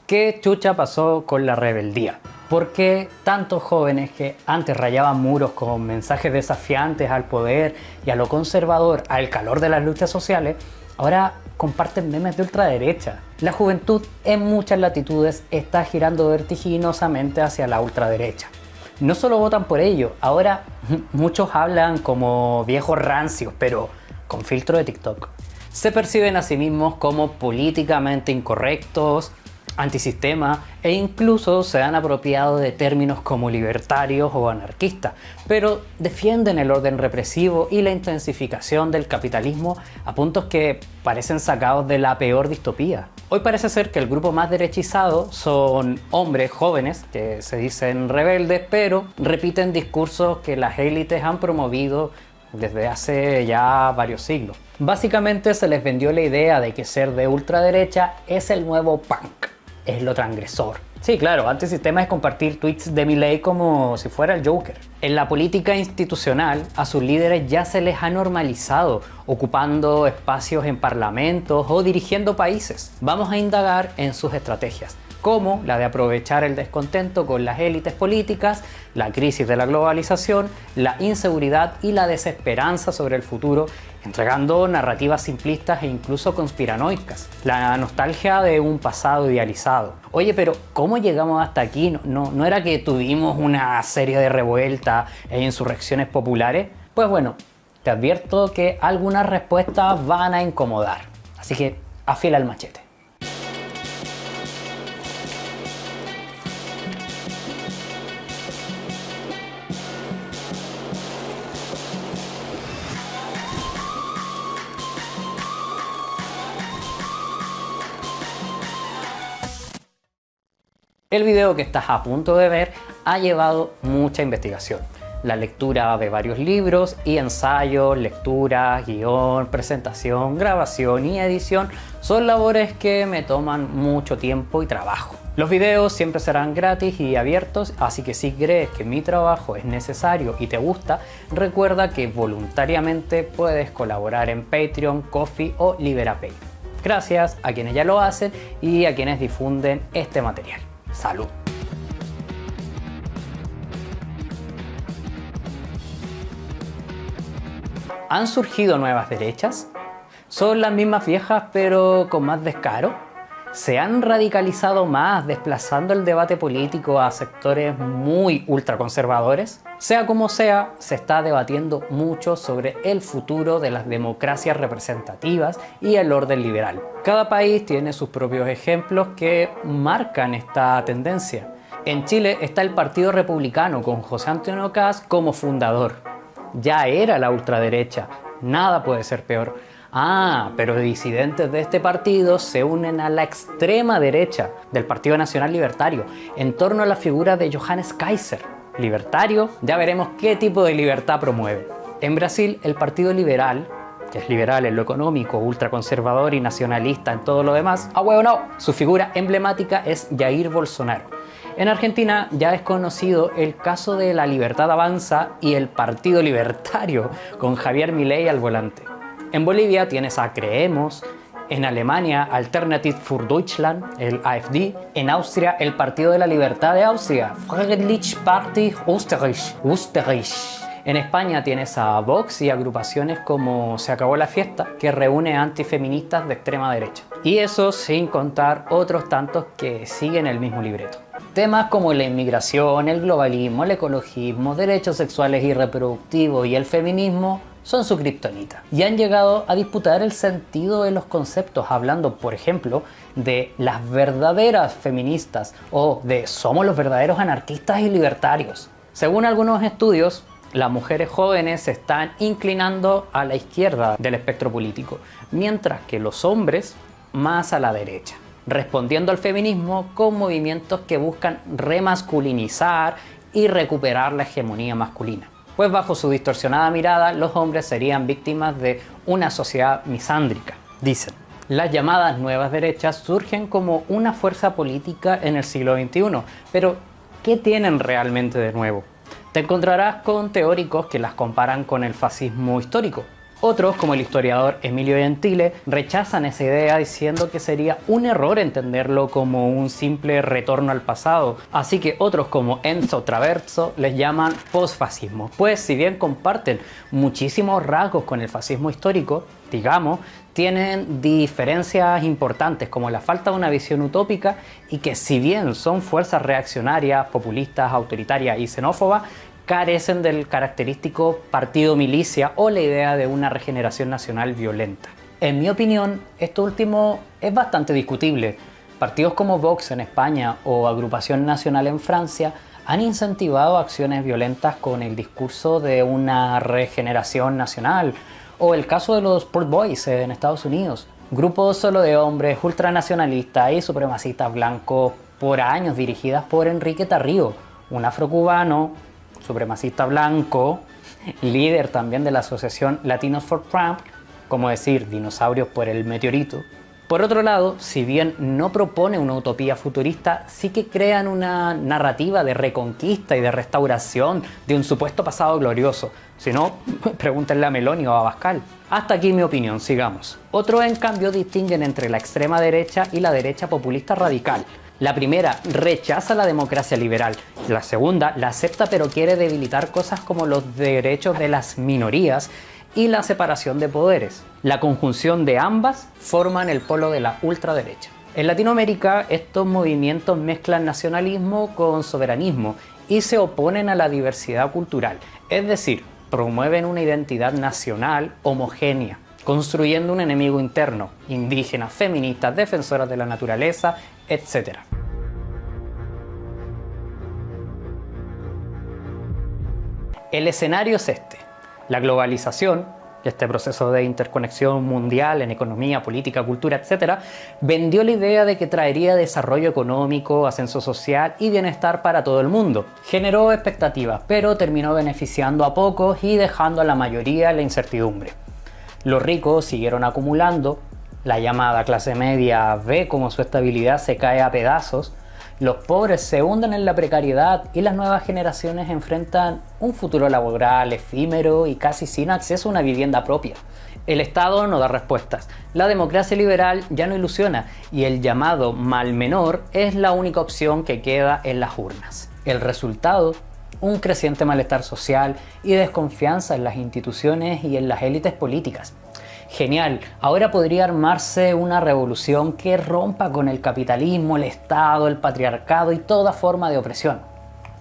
¿Qué chucha pasó con la rebeldía? ¿Por qué tantos jóvenes que antes rayaban muros con mensajes desafiantes al poder y a lo conservador, al calor de las luchas sociales, ahora comparten memes de ultraderecha? La juventud en muchas latitudes está girando vertiginosamente hacia la ultraderecha. No solo votan por ello, ahora muchos hablan como viejos rancios, pero con filtro de TikTok. Se perciben a sí mismos como políticamente incorrectos, antisistema e incluso se han apropiado de términos como libertarios o anarquistas, pero defienden el orden represivo y la intensificación del capitalismo a puntos que parecen sacados de la peor distopía. Hoy parece ser que el grupo más derechizado son hombres jóvenes que se dicen rebeldes, pero repiten discursos que las élites han promovido desde hace ya varios siglos. Básicamente se les vendió la idea de que ser de ultraderecha es el nuevo punk, es lo transgresor. Sí, claro, antisistema es compartir tweets de Milei como si fuera el Joker. En la política institucional, a sus líderes ya se les ha normalizado, ocupando espacios en parlamentos o dirigiendo países. Vamos a indagar en sus estrategias, como la de aprovechar el descontento con las élites políticas, la crisis de la globalización, la inseguridad y la desesperanza sobre el futuro, entregando narrativas simplistas e incluso conspiranoicas. La nostalgia de un pasado idealizado. Oye, pero ¿cómo llegamos hasta aquí? ¿No era que tuvimos una serie de revueltas e insurrecciones populares? Pues bueno, te advierto que algunas respuestas van a incomodar. Así que afila el machete. El video que estás a punto de ver ha llevado mucha investigación. La lectura de varios libros y ensayos, lectura, guión, presentación, grabación y edición son labores que me toman mucho tiempo y trabajo. Los videos siempre serán gratis y abiertos, así que si crees que mi trabajo es necesario y te gusta, recuerda que voluntariamente puedes colaborar en Patreon, Ko-fi o Liberapay. Gracias a quienes ya lo hacen y a quienes difunden este material. ¡Salud! ¿Han surgido nuevas derechas? ¿Son las mismas viejas pero con más descaro? ¿Se han radicalizado más desplazando el debate político a sectores muy ultraconservadores? Sea como sea, se está debatiendo mucho sobre el futuro de las democracias representativas y el orden liberal. Cada país tiene sus propios ejemplos que marcan esta tendencia. En Chile está el Partido Republicano con José Antonio Kast como fundador. Ya era la ultraderecha, nada puede ser peor. Pero disidentes de este partido se unen a la extrema derecha del Partido Nacional Libertario en torno a la figura de Johannes Kaiser. Libertario, ya veremos qué tipo de libertad promueve. En Brasil, el Partido Liberal, que es liberal en lo económico, ultraconservador y nacionalista en todo lo demás, su figura emblemática es Jair Bolsonaro. En Argentina ya es conocido el caso de La Libertad Avanza y el Partido Libertario, con Javier Milei al volante. En Bolivia tienes a Creemos, en Alemania Alternative für Deutschland, el AfD, en Austria el Partido de la Libertad de Austria, Friedliche Party Österreich. En España tienes a Vox y agrupaciones como Se Acabó la Fiesta, que reúne antifeministas de extrema derecha. Y eso sin contar otros tantos que siguen el mismo libreto. Temas como la inmigración, el globalismo, el ecologismo, derechos sexuales y reproductivos y el feminismo son su kriptonita y han llegado a disputar el sentido de los conceptos, hablando, por ejemplo, de las verdaderas feministas o de somos los verdaderos anarquistas y libertarios. Según algunos estudios, las mujeres jóvenes se están inclinando a la izquierda del espectro político, mientras que los hombres más a la derecha, respondiendo al feminismo con movimientos que buscan remasculinizar y recuperar la hegemonía masculina. Pues bajo su distorsionada mirada, los hombres serían víctimas de una sociedad misándrica, dicen. Las llamadas nuevas derechas surgen como una fuerza política en el siglo XXI, pero ¿qué tienen realmente de nuevo? Te encontrarás con teóricos que las comparan con el fascismo histórico, Otros, como el historiador Emilio Gentile, rechazan esa idea diciendo que sería un error entenderlo como un simple retorno al pasado. Así que otros, como Enzo Traverso, les llaman posfascismo, pues si bien comparten muchísimos rasgos con el fascismo histórico, digamos, tienen diferencias importantes como la falta de una visión utópica y que si bien son fuerzas reaccionarias, populistas, autoritarias y xenófobas, carecen del característico partido milicia o la idea de una regeneración nacional violenta. En mi opinión, esto último es bastante discutible. Partidos como Vox en España o Agrupación Nacional en Francia han incentivado acciones violentas con el discurso de una regeneración nacional, o el caso de los Proud Boys en Estados Unidos, grupos solo de hombres ultranacionalistas y supremacistas blancos por años dirigidas por Enrique Tarrio, un afrocubano, supremacista blanco, líder también de la asociación Latinos for Trump, como decir, dinosaurios por el meteorito. Por otro lado, si bien no propone una utopía futurista, sí que crean una narrativa de reconquista y de restauración de un supuesto pasado glorioso. Si no, pregúntenle a Meloni o a Abascal. Hasta aquí mi opinión, sigamos. Otros, en cambio, distinguen entre la extrema derecha y la derecha populista radical. La primera rechaza la democracia liberal, la segunda la acepta pero quiere debilitar cosas como los derechos de las minorías y la separación de poderes. La conjunción de ambas forman el polo de la ultraderecha. En Latinoamérica, estos movimientos mezclan nacionalismo con soberanismo y se oponen a la diversidad cultural, es decir, promueven una identidad nacional homogénea, construyendo un enemigo interno, indígenas, feministas, defensoras de la naturaleza, etc. El escenario es este. La globalización, este proceso de interconexión mundial en economía, política, cultura, etc., vendió la idea de que traería desarrollo económico, ascenso social y bienestar para todo el mundo. Generó expectativas, pero terminó beneficiando a pocos y dejando a la mayoría en la incertidumbre. Los ricos siguieron acumulando, la llamada clase media ve cómo su estabilidad se cae a pedazos, los pobres se hunden en la precariedad y las nuevas generaciones enfrentan un futuro laboral efímero y casi sin acceso a una vivienda propia. El Estado no da respuestas, la democracia liberal ya no ilusiona y el llamado mal menor es la única opción que queda en las urnas. El resultado, un creciente malestar social y desconfianza en las instituciones y en las élites políticas. Genial, ahora podría armarse una revolución que rompa con el capitalismo, el Estado, el patriarcado y toda forma de opresión.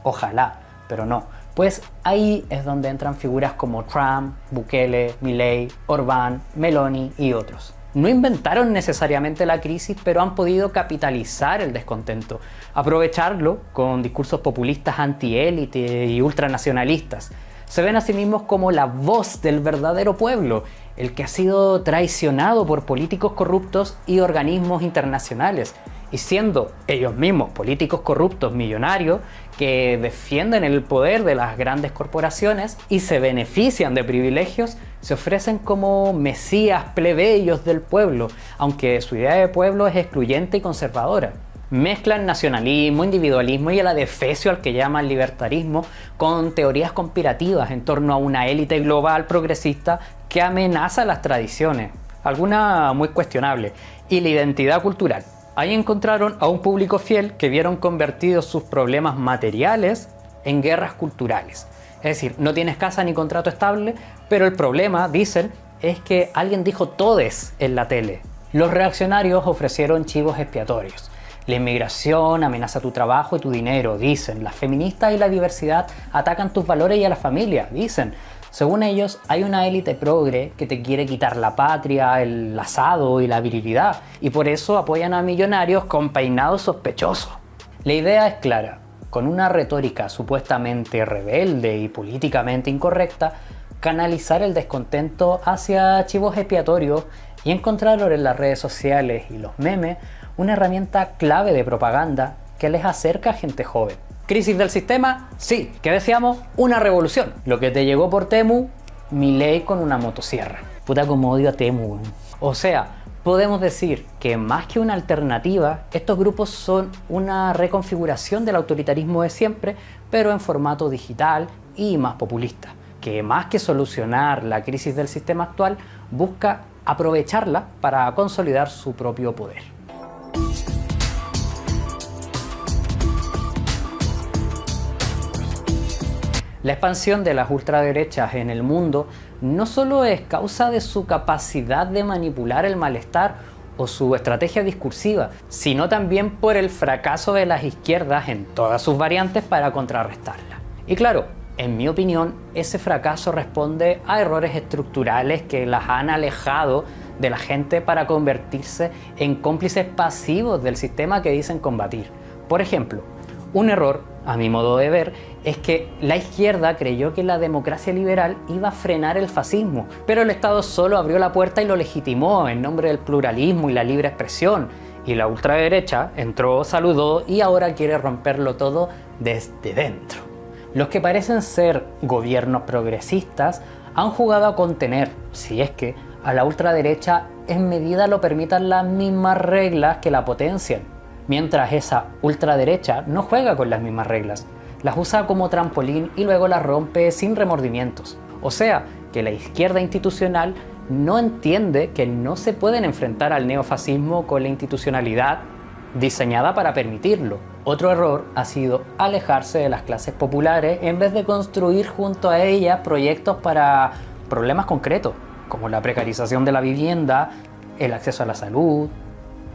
Ojalá, pero no, pues ahí es donde entran figuras como Trump, Bukele, Milei, Orbán, Meloni y otros. No inventaron necesariamente la crisis, pero han podido capitalizar el descontento, aprovecharlo con discursos populistas antiélite y ultranacionalistas. Se ven a sí mismos como la voz del verdadero pueblo, el que ha sido traicionado por políticos corruptos y organismos internacionales, y siendo ellos mismos políticos corruptos millonarios que defienden el poder de las grandes corporaciones y se benefician de privilegios, se ofrecen como mesías plebeyos del pueblo, aunque su idea de pueblo es excluyente y conservadora. Mezclan nacionalismo, individualismo y el adefesio al que llaman libertarismo con teorías conspirativas en torno a una élite global progresista que amenaza las tradiciones, alguna muy cuestionable, y la identidad cultural. Ahí encontraron a un público fiel que vieron convertidos sus problemas materiales en guerras culturales. Es decir, no tienes casa ni contrato estable, pero el problema, dicen, es que alguien dijo todes en la tele. Los reaccionarios ofrecieron chivos expiatorios. La inmigración amenaza tu trabajo y tu dinero, dicen. Las feministas y la diversidad atacan tus valores y a la familia, dicen. Según ellos, hay una élite progre que te quiere quitar la patria, el asado y la virilidad, y por eso apoyan a millonarios con peinados sospechosos. La idea es clara. Con una retórica supuestamente rebelde y políticamente incorrecta, canalizar el descontento hacia chivos expiatorios y encontraron en las redes sociales y los memes una herramienta clave de propaganda que les acerca a gente joven. ¿Crisis del sistema? Sí. ¿Qué deseamos? Una revolución. Lo que te llegó por Temu, Milei con una motosierra. Puta como odio a Temu. O sea, podemos decir que más que una alternativa, estos grupos son una reconfiguración del autoritarismo de siempre, pero en formato digital y más populista. que más que solucionar la crisis del sistema actual, busca aprovecharla para consolidar su propio poder. La expansión de las ultraderechas en el mundo no solo es causa de su capacidad de manipular el malestar o su estrategia discursiva, sino también por el fracaso de las izquierdas en todas sus variantes para contrarrestarla. Y claro, en mi opinión, ese fracaso responde a errores estructurales que las han alejado de la gente para convertirse en cómplices pasivos del sistema que dicen combatir. Por ejemplo, un error, a mi modo de ver, es que la izquierda creyó que la democracia liberal iba a frenar el fascismo, pero el Estado solo abrió la puerta y lo legitimó en nombre del pluralismo y la libre expresión, y la ultraderecha entró, saludó y ahora quiere romperlo todo desde dentro. Los que parecen ser gobiernos progresistas han jugado a contener, si es que, a la ultraderecha en medida lo permitan las mismas reglas que la potencian, mientras esa ultraderecha no juega con las mismas reglas, las usa como trampolín y luego las rompe sin remordimientos. O sea, que la izquierda institucional no entiende que no se pueden enfrentar al neofascismo con la institucionalidad diseñada para permitirlo. Otro error ha sido alejarse de las clases populares en vez de construir junto a ellas proyectos para problemas concretos, como la precarización de la vivienda, el acceso a la salud,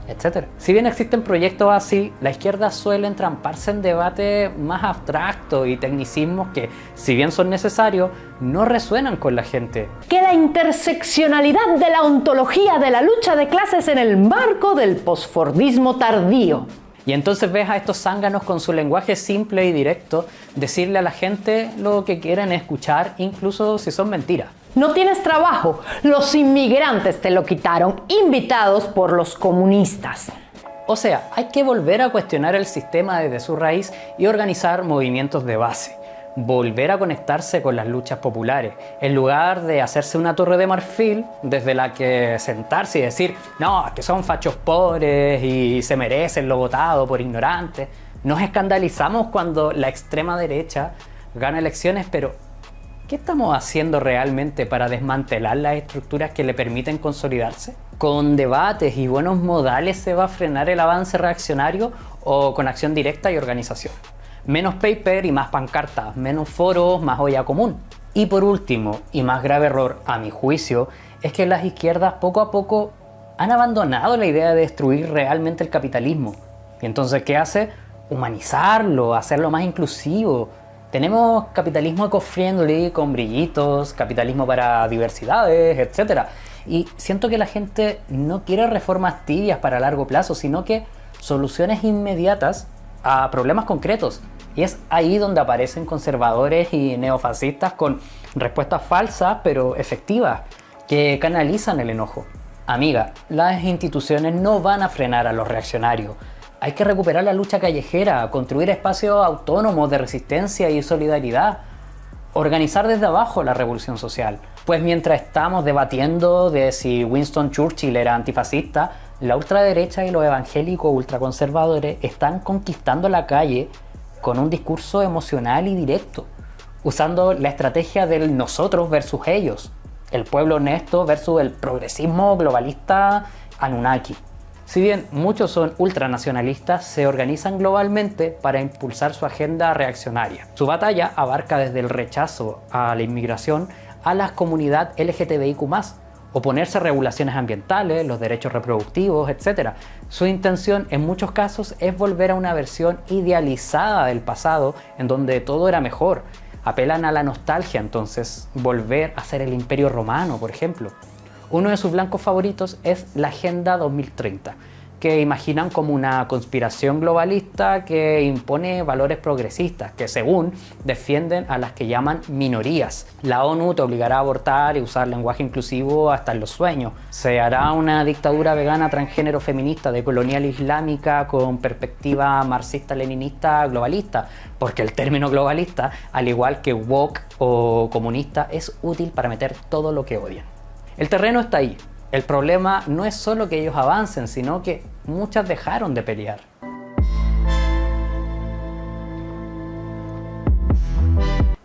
etc. Si bien existen proyectos así, la izquierda suele entramparse en debates más abstractos y tecnicismos que, si bien son necesarios, no resuenan con la gente. Que la interseccionalidad de la ontología de la lucha de clases en el marco del posfordismo tardío. Y entonces ves a estos zánganos con su lenguaje simple y directo decirle a la gente lo que quieren escuchar, incluso si son mentiras. No tienes trabajo, los inmigrantes te lo quitaron, invitados por los comunistas. O sea, hay que volver a cuestionar el sistema desde su raíz y organizar movimientos de base. Volver a conectarse con las luchas populares, en lugar de hacerse una torre de marfil desde la que sentarse y decir no, que son fachos pobres y se merecen lo votado por ignorantes. Nos escandalizamos cuando la extrema derecha gana elecciones, pero ¿qué estamos haciendo realmente para desmantelar las estructuras que le permiten consolidarse? ¿Con debates y buenos modales se va a frenar el avance reaccionario o con acción directa y organización? Menos paper y más pancartas, menos foros, más olla común. Y por último, y más grave error a mi juicio, es que las izquierdas poco a poco han abandonado la idea de destruir realmente el capitalismo. Y entonces, ¿qué hace? Humanizarlo, hacerlo más inclusivo. Tenemos capitalismo eco-friendly con brillitos, capitalismo para diversidades, etc. Y siento que la gente no quiere reformas tibias para largo plazo, sino que soluciones inmediatas a problemas concretos. Y es ahí donde aparecen conservadores y neofascistas con respuestas falsas pero efectivas, que canalizan el enojo. Amiga, las instituciones no van a frenar a los reaccionarios. Hay que recuperar la lucha callejera, construir espacios autónomos de resistencia y solidaridad, organizar desde abajo la revolución social. Pues mientras estamos debatiendo de si Winston Churchill era antifascista, la ultraderecha y los evangélicos ultraconservadores están conquistando la calle con un discurso emocional y directo, usando la estrategia del nosotros versus ellos, el pueblo honesto versus el progresismo globalista Anunnaki. Si bien muchos son ultranacionalistas, se organizan globalmente para impulsar su agenda reaccionaria. Su batalla abarca desde el rechazo a la inmigración a la comunidad LGTBIQ+, oponerse a regulaciones ambientales, los derechos reproductivos, etc. Su intención en muchos casos es volver a una versión idealizada del pasado en donde todo era mejor. Apelan a la nostalgia, entonces, volver a ser el Imperio Romano, por ejemplo. Uno de sus blancos favoritos es la Agenda 2030, que imaginan como una conspiración globalista que impone valores progresistas, que según defienden a las que llaman minorías. La ONU te obligará a abortar y usar lenguaje inclusivo hasta en los sueños. Se hará una dictadura vegana, transgénero, feminista, decolonial islámica con perspectiva marxista-leninista globalista, porque el término globalista, al igual que woke o comunista, es útil para meter todo lo que odian. El terreno está ahí. El problema no es solo que ellos avancen, sino que muchas dejaron de pelear.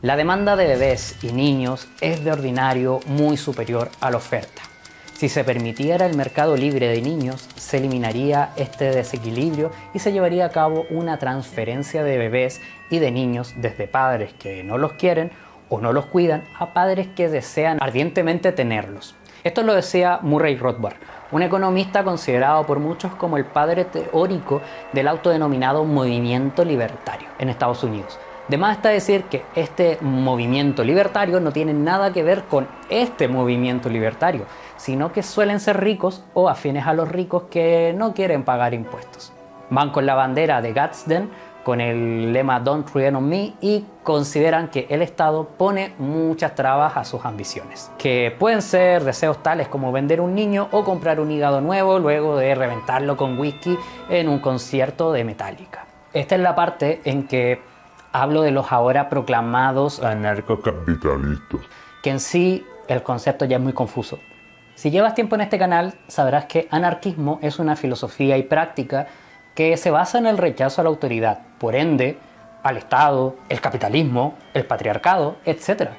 La demanda de bebés y niños es de ordinario muy superior a la oferta. Si se permitiera el mercado libre de niños, se eliminaría este desequilibrio y se llevaría a cabo una transferencia de bebés y de niños desde padres que no los quieren o no los cuidan a padres que desean ardientemente tenerlos. Esto lo decía Murray Rothbard, un economista considerado por muchos como el padre teórico del autodenominado movimiento libertario en Estados Unidos. De más está decir que este movimiento libertario no tiene nada que ver con este movimiento libertario, sino que suelen ser ricos o afines a los ricos que no quieren pagar impuestos. Van con la bandera de Gadsden, con el lema Don't Tread on Me, y consideran que el Estado pone muchas trabas a sus ambiciones, que pueden ser deseos tales como vender un niño o comprar un hígado nuevo luego de reventarlo con whisky en un concierto de Metallica. Esta es la parte en que hablo de los ahora proclamados anarcocapitalistas, que en sí el concepto ya es muy confuso. Si llevas tiempo en este canal, sabrás que anarquismo es una filosofía y práctica que se basa en el rechazo a la autoridad, por ende, al Estado, el capitalismo, el patriarcado, etc.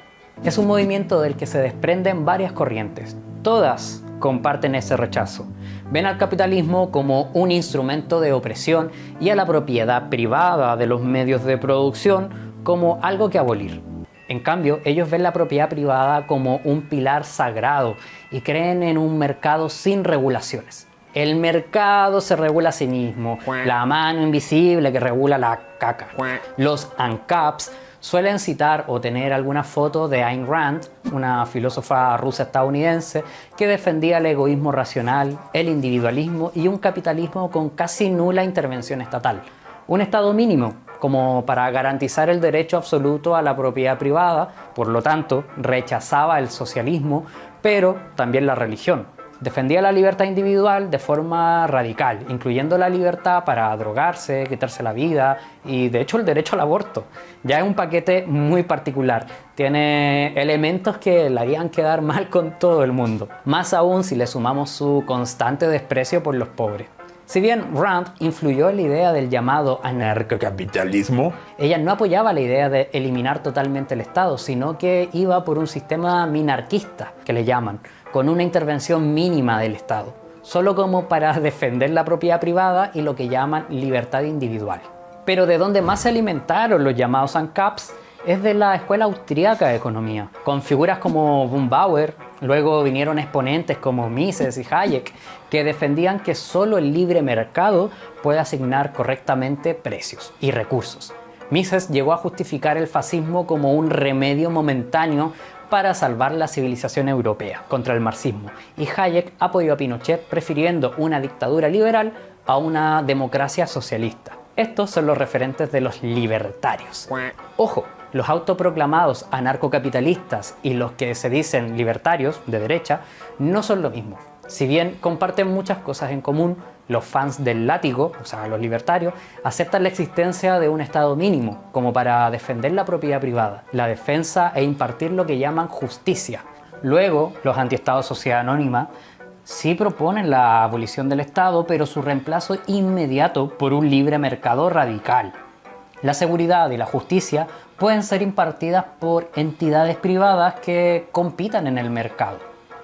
Es un movimiento del que se desprenden varias corrientes. Todas comparten ese rechazo. Ven al capitalismo como un instrumento de opresión y a la propiedad privada de los medios de producción como algo que abolir. En cambio, ellos ven la propiedad privada como un pilar sagrado y creen en un mercado sin regulaciones. El mercado se regula a sí mismo, la mano invisible que regula la caca. Los ANCAPs suelen citar o tener alguna foto de Ayn Rand, una filósofa rusa estadounidense que defendía el egoísmo racional, el individualismo y un capitalismo con casi nula intervención estatal. Un estado mínimo, como para garantizar el derecho absoluto a la propiedad privada, por lo tanto, rechazaba el socialismo, pero también la religión. Defendía la libertad individual de forma radical, incluyendo la libertad para drogarse, quitarse la vida y de hecho el derecho al aborto. Ya es un paquete muy particular, tiene elementos que le harían quedar mal con todo el mundo, más aún si le sumamos su constante desprecio por los pobres. Si bien Rand influyó en la idea del llamado anarcocapitalismo, ella no apoyaba la idea de eliminar totalmente el Estado, sino que iba por un sistema minarquista, que le llaman, con una intervención mínima del Estado, solo como para defender la propiedad privada y lo que llaman libertad individual. Pero de donde más se alimentaron los llamados ANCAPs es de la escuela austríaca de economía, con figuras como von Bauer. Luego vinieron exponentes como Mises y Hayek, que defendían que solo el libre mercado puede asignar correctamente precios y recursos. Mises llegó a justificar el fascismo como un remedio momentáneo para salvar la civilización europea contra el marxismo, y Hayek apoyó a Pinochet prefiriendo una dictadura liberal a una democracia socialista. Estos son los referentes de los libertarios. Ojo, los autoproclamados anarcocapitalistas y los que se dicen libertarios de derecha no son lo mismo. Si bien comparten muchas cosas en común, los fans del látigo, o sea, los libertarios, aceptan la existencia de un estado mínimo, como para defender la propiedad privada, la defensa e impartir lo que llaman justicia. Luego, los antiestados Sociedad Anónima sí proponen la abolición del Estado, pero su reemplazo inmediato por un libre mercado radical. La seguridad y la justicia pueden ser impartidas por entidades privadas que compitan en el mercado.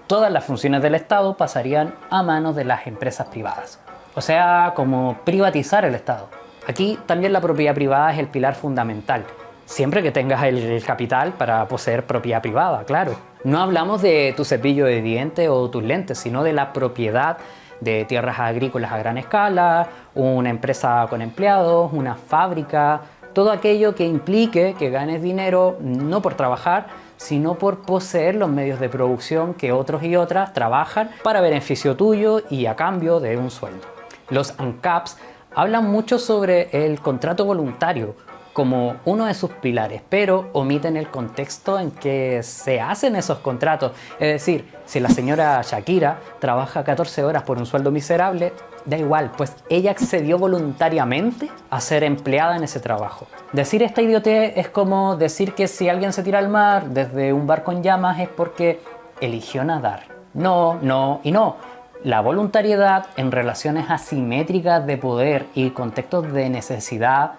Todas las funciones del Estado pasarían a manos de las empresas privadas. O sea, como privatizar el Estado. Aquí también la propiedad privada es el pilar fundamental, siempre que tengas el capital para poseer propiedad privada, claro. No hablamos de tu cepillo de dientes o tus lentes, sino de la propiedad de tierras agrícolas a gran escala, una empresa con empleados, una fábrica, todo aquello que implique que ganes dinero no por trabajar, sino por poseer los medios de producción que otros y otras trabajan para beneficio tuyo y a cambio de un sueldo. Los ANCAPs hablan mucho sobre el contrato voluntario como uno de sus pilares, pero omiten el contexto en que se hacen esos contratos. Es decir, si la señora Shakira trabaja 14 horas por un sueldo miserable, da igual, pues ella accedió voluntariamente a ser empleada en ese trabajo. Decir esta idiotez es como decir que si alguien se tira al mar desde un barco en llamas es porque eligió nadar. No, no y no. La voluntariedad en relaciones asimétricas de poder y contextos de necesidad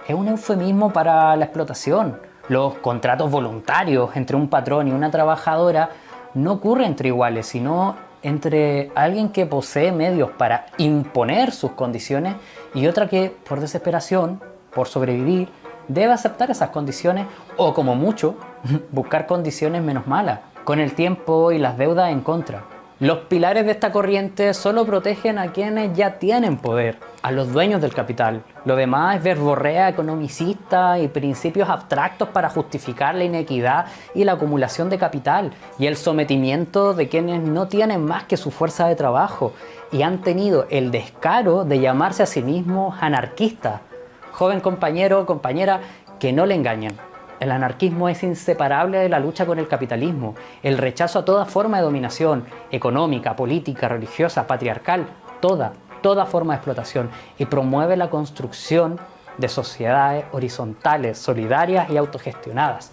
es un eufemismo para la explotación. Los contratos voluntarios entre un patrón y una trabajadora no ocurren entre iguales, sino entre alguien que posee medios para imponer sus condiciones y otra que, por desesperación, por sobrevivir, debe aceptar esas condiciones o, como mucho, buscar condiciones menos malas, con el tiempo y las deudas en contra. Los pilares de esta corriente solo protegen a quienes ya tienen poder, a los dueños del capital. Lo demás es verborrea economicista y principios abstractos para justificar la inequidad y la acumulación de capital y el sometimiento de quienes no tienen más que su fuerza de trabajo y han tenido el descaro de llamarse a sí mismos anarquistas. Joven compañero o compañera, que no le engañen. El anarquismo es inseparable de la lucha con el capitalismo, el rechazo a toda forma de dominación, económica, política, religiosa, patriarcal, toda forma de explotación, y promueve la construcción de sociedades horizontales, solidarias y autogestionadas.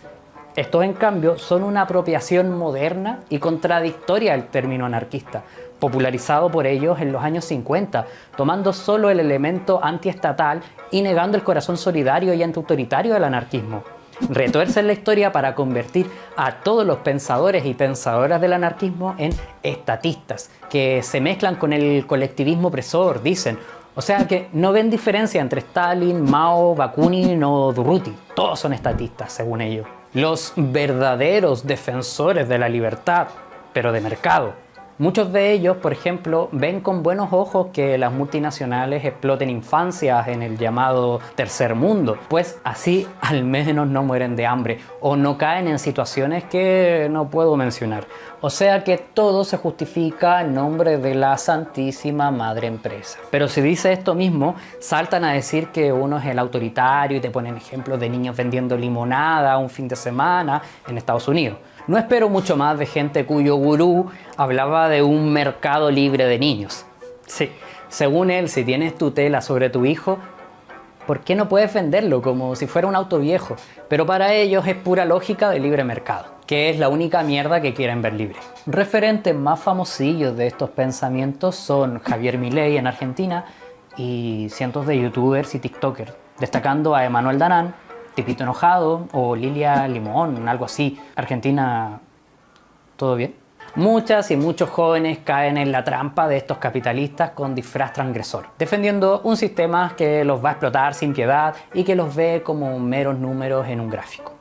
Estos, en cambio, son una apropiación moderna y contradictoria del término anarquista, popularizado por ellos en los años 50, tomando solo el elemento antiestatal y negando el corazón solidario y antiautoritario del anarquismo. Retuercen la historia para convertir a todos los pensadores y pensadoras del anarquismo en estatistas, que se mezclan con el colectivismo opresor, dicen. O sea que no ven diferencia entre Stalin, Mao, Bakunin o Durruti. Todos son estatistas, según ellos. Los verdaderos defensores de la libertad, pero de mercado. Muchos de ellos, por ejemplo, ven con buenos ojos que las multinacionales exploten infancias en el llamado tercer mundo, pues así al menos no mueren de hambre o no caen en situaciones que no puedo mencionar. O sea que todo se justifica en nombre de la santísima madre empresa. Pero si dice esto mismo, saltan a decir que uno es el autoritario y te ponen ejemplos de niños vendiendo limonada un fin de semana en Estados Unidos. No espero mucho más de gente cuyo gurú hablaba de un mercado libre de niños. Sí, según él, si tienes tutela sobre tu hijo, ¿por qué no puedes venderlo como si fuera un auto viejo? Pero para ellos es pura lógica de libre mercado, que es la única mierda que quieren ver libre. Referentes más famosillos de estos pensamientos son Javier Milei en Argentina y cientos de youtubers y tiktokers, destacando a Emanuel Danán, Tipito Enojado o Lilia Limón, algo así. Argentina, ¿todo bien? Muchas y muchos jóvenes caen en la trampa de estos capitalistas con disfraz transgresor, defendiendo un sistema que los va a explotar sin piedad y que los ve como meros números en un gráfico.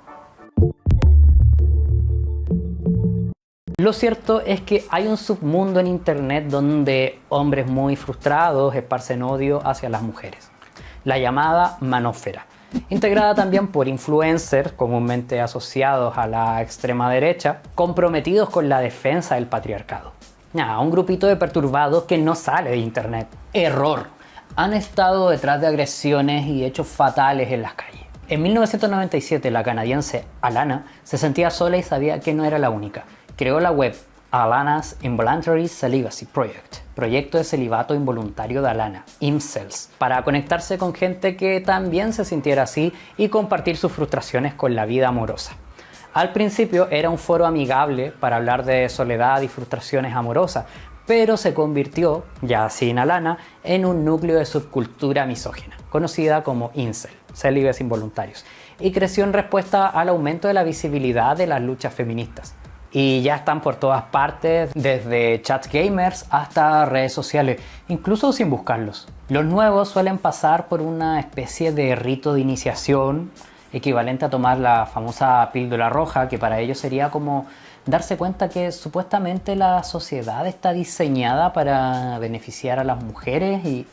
Lo cierto es que hay un submundo en internet donde hombres muy frustrados esparcen odio hacia las mujeres, la llamada manósfera, integrada también por influencers comúnmente asociados a la extrema derecha, comprometidos con la defensa del patriarcado. Un grupito de perturbados que no sale de internet. Error. Han estado detrás de agresiones y hechos fatales en las calles. En 1997 la canadiense Alana se sentía sola y sabía que no era la única. Creó la web Alana's Involuntary Celibacy Project, proyecto de celibato involuntario de Alana, Incels, para conectarse con gente que también se sintiera así y compartir sus frustraciones con la vida amorosa. Al principio era un foro amigable para hablar de soledad y frustraciones amorosas, pero se convirtió, ya sin Alana, en un núcleo de subcultura misógina, conocida como Incel, célibes involuntarios, y creció en respuesta al aumento de la visibilidad de las luchas feministas. Y ya están por todas partes, desde chats gamers hasta redes sociales, incluso sin buscarlos. Los nuevos suelen pasar por una especie de rito de iniciación, equivalente a tomar la famosa píldora roja, que para ellos sería como darse cuenta que supuestamente la sociedad está diseñada para beneficiar a las mujeres y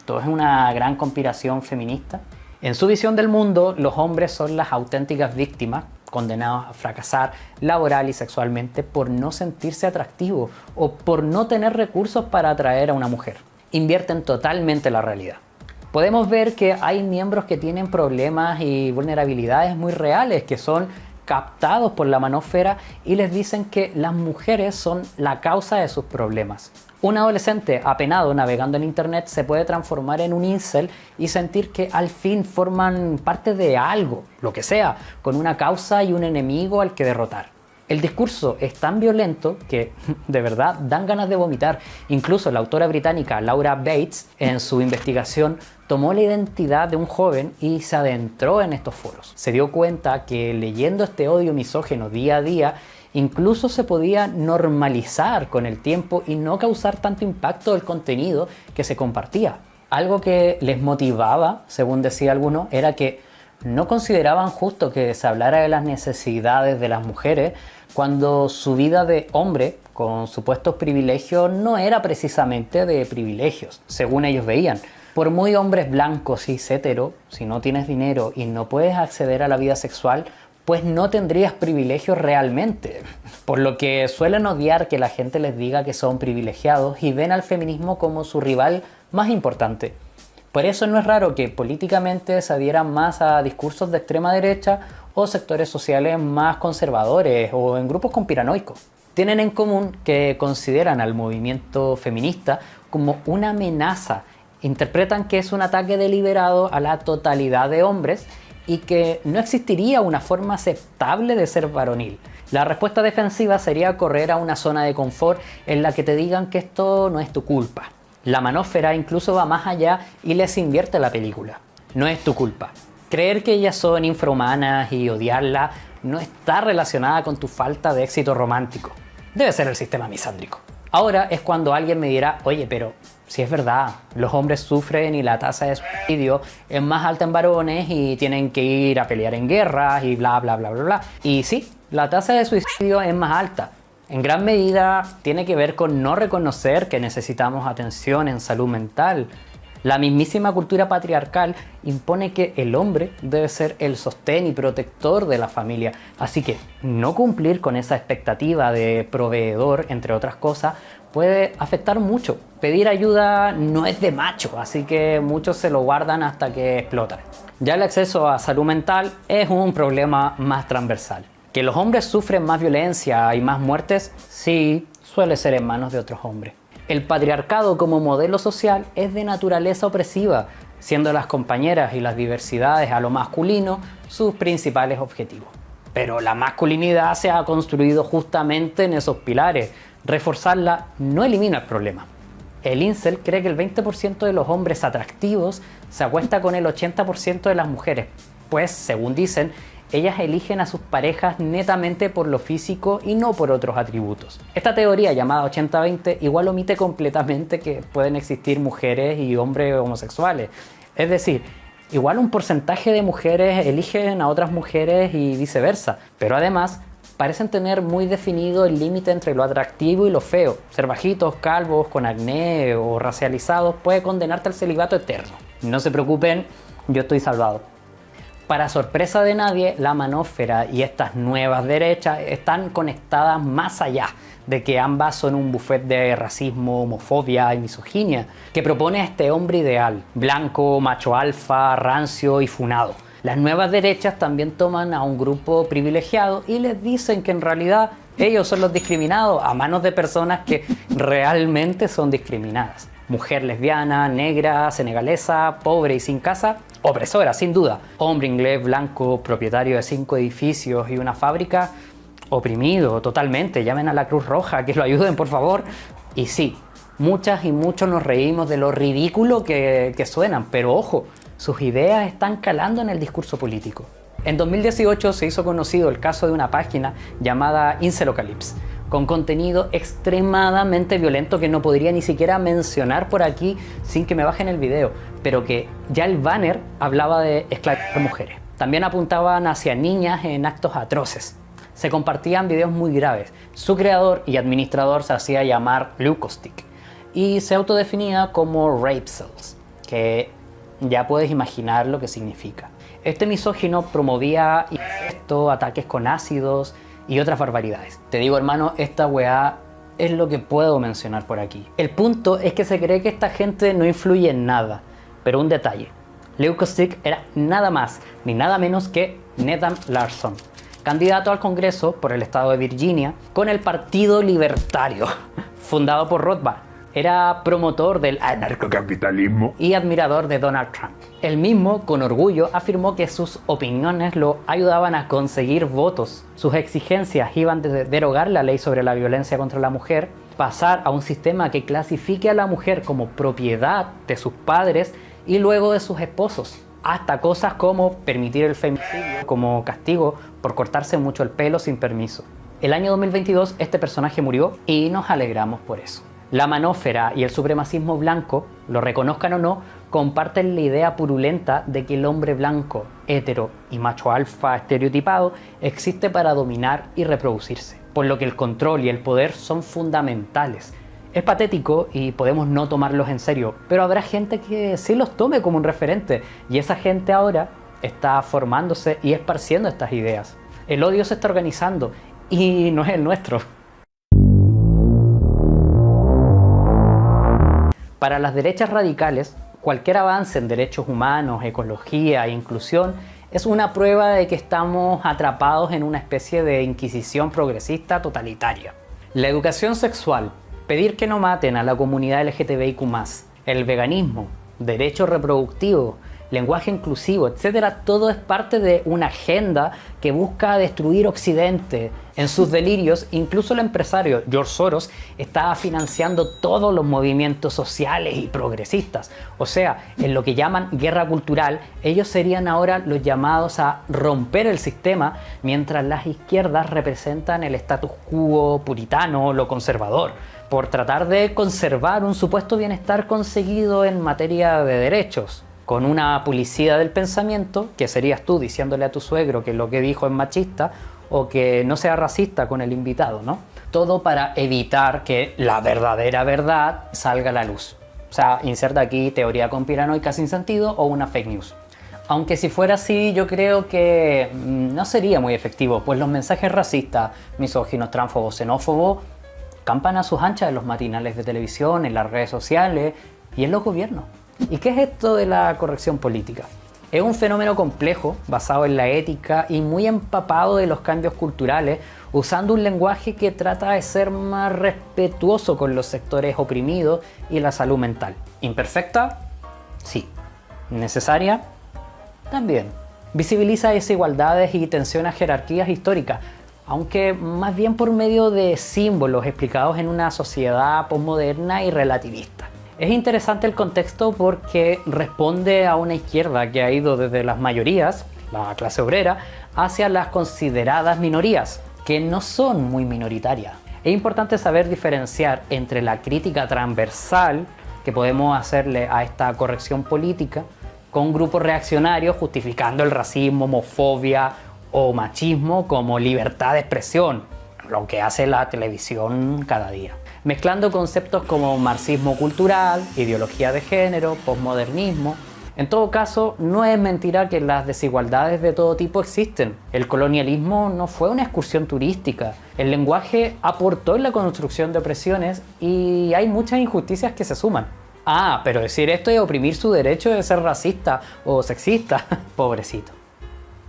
todo es una gran conspiración feminista. En su visión del mundo, los hombres son las auténticas víctimas, condenados a fracasar laboral y sexualmente por no sentirse atractivos o por no tener recursos para atraer a una mujer. Invierten totalmente la realidad. Podemos ver que hay miembros que tienen problemas y vulnerabilidades muy reales que son captados por la manósfera y les dicen que las mujeres son la causa de sus problemas. Un adolescente apenado navegando en internet se puede transformar en un incel y sentir que al fin forman parte de algo, lo que sea, con una causa y un enemigo al que derrotar. El discurso es tan violento que de verdad dan ganas de vomitar. Incluso la autora británica Laura Bates, en su investigación, tomó la identidad de un joven y se adentró en estos foros. Se dio cuenta que leyendo este odio misógino día a día, incluso se podía normalizar con el tiempo y no causar tanto impacto del contenido que se compartía. Algo que les motivaba, según decía alguno, era que no consideraban justo que se hablara de las necesidades de las mujeres cuando su vida de hombre con supuestos privilegios no era precisamente de privilegios, según ellos veían. Por muy hombres blancos y hetero, si no tienes dinero y no puedes acceder a la vida sexual, pues no tendrías privilegios realmente. Por lo que suelen odiar que la gente les diga que son privilegiados y ven al feminismo como su rival más importante. Por eso no es raro que políticamente se adhieran más a discursos de extrema derecha o sectores sociales más conservadores o en grupos conspiranoicos. Tienen en común que consideran al movimiento feminista como una amenaza. Interpretan que es un ataque deliberado a la totalidad de hombres y que no existiría una forma aceptable de ser varonil. La respuesta defensiva sería correr a una zona de confort en la que te digan que esto no es tu culpa. La manósfera incluso va más allá y les invierte la película. No es tu culpa. Creer que ellas son infrahumanas y odiarlas no está relacionada con tu falta de éxito romántico. Debe ser el sistema misándrico. Ahora es cuando alguien me dirá, oye, pero si es verdad, los hombres sufren y la tasa de suicidio es más alta en varones y tienen que ir a pelear en guerras y bla, bla, bla, bla, bla. Y sí, la tasa de suicidio es más alta. En gran medida tiene que ver con no reconocer que necesitamos atención en salud mental. La mismísima cultura patriarcal impone que el hombre debe ser el sostén y protector de la familia. Así que no cumplir con esa expectativa de proveedor, entre otras cosas, puede afectar mucho. Pedir ayuda no es de macho, así que muchos se lo guardan hasta que explotan. Ya el acceso a salud mental es un problema más transversal. ¿Que los hombres sufren más violencia y más muertes? Sí, suele ser en manos de otros hombres. El patriarcado como modelo social es de naturaleza opresiva, siendo las compañeras y las diversidades a lo masculino sus principales objetivos. Pero la masculinidad se ha construido justamente en esos pilares. Reforzarla no elimina el problema. El incel cree que el 20% de los hombres atractivos se acuesta con el 80% de las mujeres, pues, según dicen, ellas eligen a sus parejas netamente por lo físico y no por otros atributos. Esta teoría llamada 80-20 igual omite completamente que pueden existir mujeres y hombres homosexuales. Es decir, igual un porcentaje de mujeres eligen a otras mujeres y viceversa, pero además parecen tener muy definido el límite entre lo atractivo y lo feo. Ser bajitos, calvos, con acné o racializados puede condenarte al celibato eterno. No se preocupen, yo estoy salvado. Para sorpresa de nadie, la manósfera y estas nuevas derechas están conectadas más allá de que ambas son un buffet de racismo, homofobia y misoginia que propone a este hombre ideal, blanco, macho alfa, rancio y funado. Las nuevas derechas también toman a un grupo privilegiado y les dicen que en realidad ellos son los discriminados a manos de personas que realmente son discriminadas. Mujer lesbiana, negra, senegalesa, pobre y sin casa, opresora, sin duda. Hombre inglés, blanco, propietario de 5 edificios y una fábrica, oprimido totalmente. Llamen a la Cruz Roja, que lo ayuden, por favor. Y sí, muchas y muchos nos reímos de lo ridículo que suenan, pero ojo, sus ideas están calando en el discurso político. En 2018 se hizo conocido el caso de una página llamada Incelocalypse, con contenido extremadamente violento que no podría ni siquiera mencionar por aquí sin que me bajen el video, pero que ya el banner hablaba de esclavizar mujeres. También apuntaban hacia niñas en actos atroces. Se compartían videos muy graves. Su creador y administrador se hacía llamar Leukostick y se autodefinía como Rape Cells, que ya puedes imaginar lo que significa. Este misógino promovía esto, ataques con ácidos y otras barbaridades. Te digo, hermano, esta weá es lo que puedo mencionar por aquí. El punto es que se cree que esta gente no influye en nada. Pero un detalle, Leukostick era nada más ni nada menos que Nathan Larson, candidato al Congreso por el estado de Virginia con el Partido Libertario, fundado por Rothbard. Era promotor del Anarcocapitalismo. y admirador de Donald Trump. Él mismo, con orgullo, afirmó que sus opiniones lo ayudaban a conseguir votos. Sus exigencias iban desde derogar la ley sobre la violencia contra la mujer, pasar a un sistema que clasifique a la mujer como propiedad de sus padres y luego de sus esposos, hasta cosas como permitir el femicidio como castigo por cortarse mucho el pelo sin permiso. El año 2022 este personaje murió y nos alegramos por eso. La manósfera y el supremacismo blanco, lo reconozcan o no, comparten la idea purulenta de que el hombre blanco, hetero y macho alfa estereotipado existe para dominar y reproducirse, por lo que el control y el poder son fundamentales. Es patético y podemos no tomarlos en serio, pero habrá gente que sí los tome como un referente y esa gente ahora está formándose y esparciendo estas ideas. El odio se está organizando y no es el nuestro. Para las derechas radicales, cualquier avance en derechos humanos, ecología e inclusión es una prueba de que estamos atrapados en una especie de inquisición progresista totalitaria. La educación sexual, pedir que no maten a la comunidad LGTBIQ+, el veganismo, derechos reproductivos, lenguaje inclusivo, etc. Todo es parte de una agenda que busca destruir Occidente. En sus delirios, incluso el empresario George Soros está financiando todos los movimientos sociales y progresistas. O sea, en lo que llaman guerra cultural, ellos serían ahora los llamados a romper el sistema, mientras las izquierdas representan el status quo puritano, lo conservador, por tratar de conservar un supuesto bienestar conseguido en materia de derechos. Con una publicidad del pensamiento, que serías tú diciéndole a tu suegro que lo que dijo es machista o que no sea racista con el invitado, ¿no? Todo para evitar que la verdadera verdad salga a la luz. O sea, inserta aquí teoría conspiranoica sin sentido o una fake news. Aunque si fuera así, yo creo que no sería muy efectivo, pues los mensajes racistas, misóginos, transfobos, xenófobos campan a sus anchas en los matinales de televisión, en las redes sociales y en los gobiernos. ¿Y qué es esto de la corrección política? Es un fenómeno complejo, basado en la ética y muy empapado de los cambios culturales, usando un lenguaje que trata de ser más respetuoso con los sectores oprimidos y la salud mental. ¿Imperfecta? Sí. ¿Necesaria? También. Visibiliza desigualdades y tensiones jerarquías históricas, aunque más bien por medio de símbolos explicados en una sociedad posmoderna y relativista. Es interesante el contexto porque responde a una izquierda que ha ido desde las mayorías, la clase obrera, hacia las consideradas minorías, que no son muy minoritarias. Es importante saber diferenciar entre la crítica transversal que podemos hacerle a esta corrección política con grupos reaccionarios justificando el racismo, homofobia o machismo como libertad de expresión, lo que hace la televisión cada día. Mezclando conceptos como marxismo cultural, ideología de género, posmodernismo. En todo caso, no es mentira que las desigualdades de todo tipo existen. El colonialismo no fue una excursión turística. El lenguaje aportó en la construcción de opresiones y hay muchas injusticias que se suman. Ah, pero decir esto es oprimir su derecho de ser racista o sexista. Pobrecito.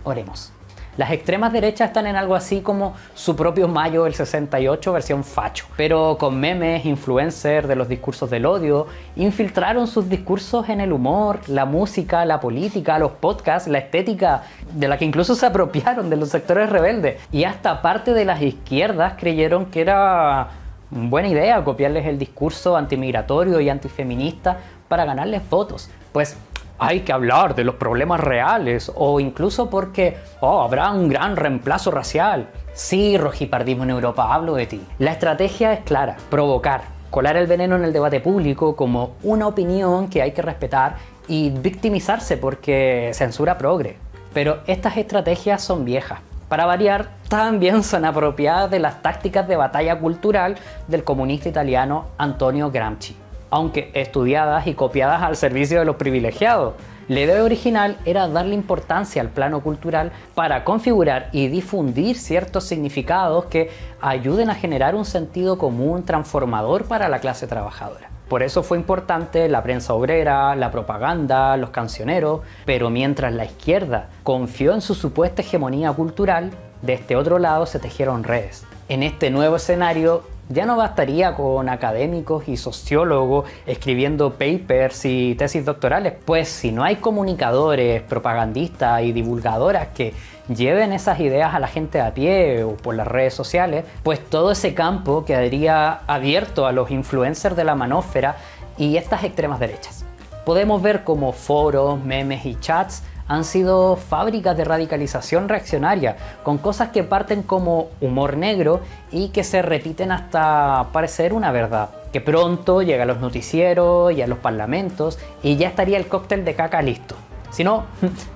Oremos. Las extremas derechas están en algo así como su propio Mayo del 68 versión facho, pero con memes, influencers de los discursos del odio, infiltraron sus discursos en el humor, la música, la política, los podcasts, la estética, de la que incluso se apropiaron de los sectores rebeldes, y hasta parte de las izquierdas creyeron que era buena idea copiarles el discurso antimigratorio y antifeminista para ganarles votos. Pues hay que hablar de los problemas reales o incluso porque habrá un gran reemplazo racial. Sí, rojipardismo en Europa, hablo de ti. La estrategia es clara, provocar, colar el veneno en el debate público como una opinión que hay que respetar y victimizarse porque censura progre. Pero estas estrategias son viejas. Para variar, también son apropiadas de las tácticas de batalla cultural del comunista italiano Antonio Gramsci, aunque estudiadas y copiadas al servicio de los privilegiados. La idea original era darle importancia al plano cultural para configurar y difundir ciertos significados que ayuden a generar un sentido común transformador para la clase trabajadora. Por eso fue importante la prensa obrera, la propaganda, los cancioneros, pero mientras la izquierda confió en su supuesta hegemonía cultural, de este otro lado se tejieron redes. En este nuevo escenario, Ya no bastaría con académicos y sociólogos escribiendo papers y tesis doctorales, pues si no hay comunicadores, propagandistas y divulgadoras que lleven esas ideas a la gente a pie o por las redes sociales, pues todo ese campo quedaría abierto a los influencers de la manósfera y estas extremas derechas. Podemos ver cómo foros, memes y chats han sido fábricas de radicalización reaccionaria, con cosas que parten como humor negro y que se repiten hasta parecer una verdad, que pronto llega a los noticieros y a los parlamentos y ya estaría el cóctel de caca listo. Si no,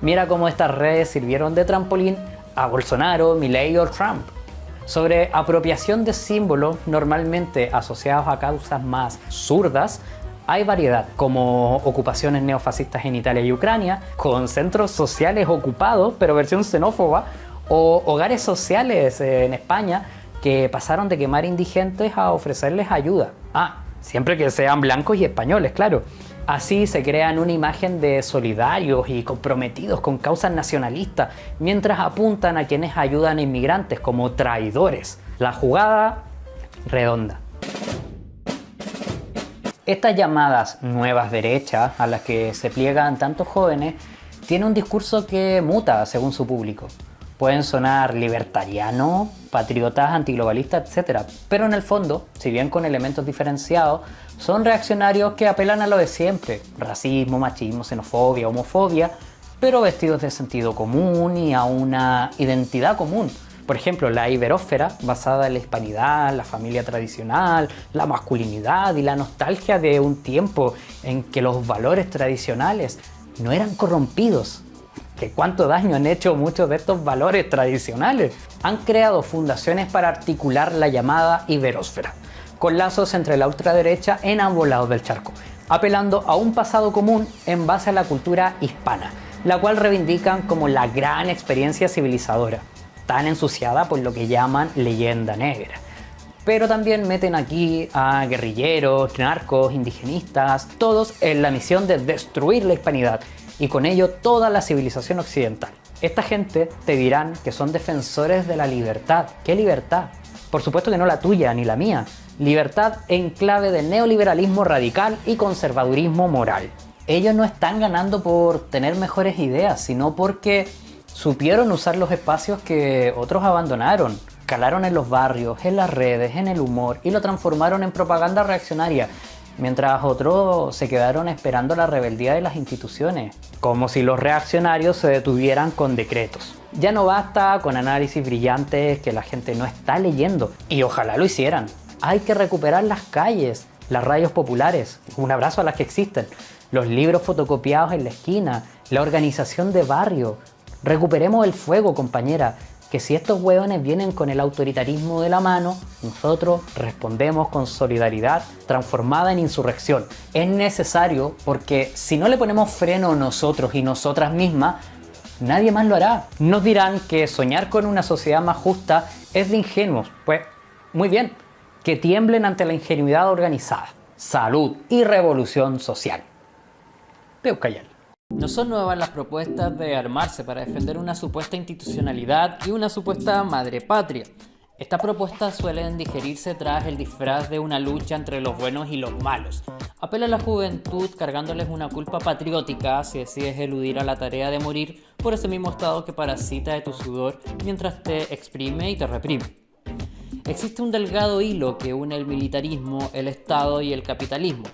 mira cómo estas redes sirvieron de trampolín a Bolsonaro, Milei o Trump. Sobre apropiación de símbolos normalmente asociados a causas más zurdas, hay variedad, como ocupaciones neofascistas en Italia y Ucrania, con centros sociales ocupados, pero versión xenófoba, o hogares sociales en España que pasaron de quemar indigentes a ofrecerles ayuda. Siempre que sean blancos y españoles, claro. Así se crean una imagen de solidarios y comprometidos con causas nacionalistas, mientras apuntan a quienes ayudan a inmigrantes como traidores. La jugada redonda. Estas llamadas nuevas derechas, a las que se pliegan tantos jóvenes, tienen un discurso que muta según su público. Pueden sonar libertarianos, patriotas, antiglobalistas, etc. Pero en el fondo, si bien con elementos diferenciados, son reaccionarios que apelan a lo de siempre: racismo, machismo, xenofobia, homofobia, pero vestidos de sentido común y a una identidad común. Por ejemplo, la iberósfera, basada en la hispanidad, la familia tradicional, la masculinidad y la nostalgia de un tiempo en que los valores tradicionales no eran corrompidos. ¿Que cuánto daño han hecho muchos de estos valores tradicionales? Han creado fundaciones para articular la llamada iberósfera, con lazos entre la ultraderecha en ambos lados del charco, apelando a un pasado común en base a la cultura hispana, la cual reivindican como la gran experiencia civilizadora, tan ensuciada por lo que llaman leyenda negra. Pero también meten aquí a guerrilleros, narcos, indigenistas, todos en la misión de destruir la hispanidad y con ello toda la civilización occidental. Esta gente te dirán que son defensores de la libertad. ¿Qué libertad? Por supuesto que no la tuya ni la mía. Libertad en clave de neoliberalismo radical y conservadurismo moral. Ellos no están ganando por tener mejores ideas, sino porque supieron usar los espacios que otros abandonaron. Calaron en los barrios, en las redes, en el humor y lo transformaron en propaganda reaccionaria, mientras otros se quedaron esperando la rebeldía de las instituciones, como si los reaccionarios se detuvieran con decretos. Ya no basta con análisis brillantes que la gente no está leyendo, y ojalá lo hicieran. Hay que recuperar las calles, las radios populares, un abrazo a las que existen, los libros fotocopiados en la esquina, la organización de barrio. Recuperemos el fuego, compañera, que si estos hueones vienen con el autoritarismo de la mano, nosotros respondemos con solidaridad transformada en insurrección. Es necesario porque si no le ponemos freno nosotros y nosotras mismas, nadie más lo hará. Nos dirán que soñar con una sociedad más justa es de ingenuos. Pues muy bien, que tiemblen ante la ingenuidad organizada. Salud y revolución social. Peucayal. No son nuevas las propuestas de armarse para defender una supuesta institucionalidad y una supuesta madre patria. Estas propuestas suelen digerirse tras el disfraz de una lucha entre los buenos y los malos. Apela a la juventud cargándoles una culpa patriótica si decides eludir a la tarea de morir por ese mismo estado que parasita de tu sudor mientras te exprime y te reprime. Existe un delgado hilo que une el militarismo, el Estado y el capitalismo.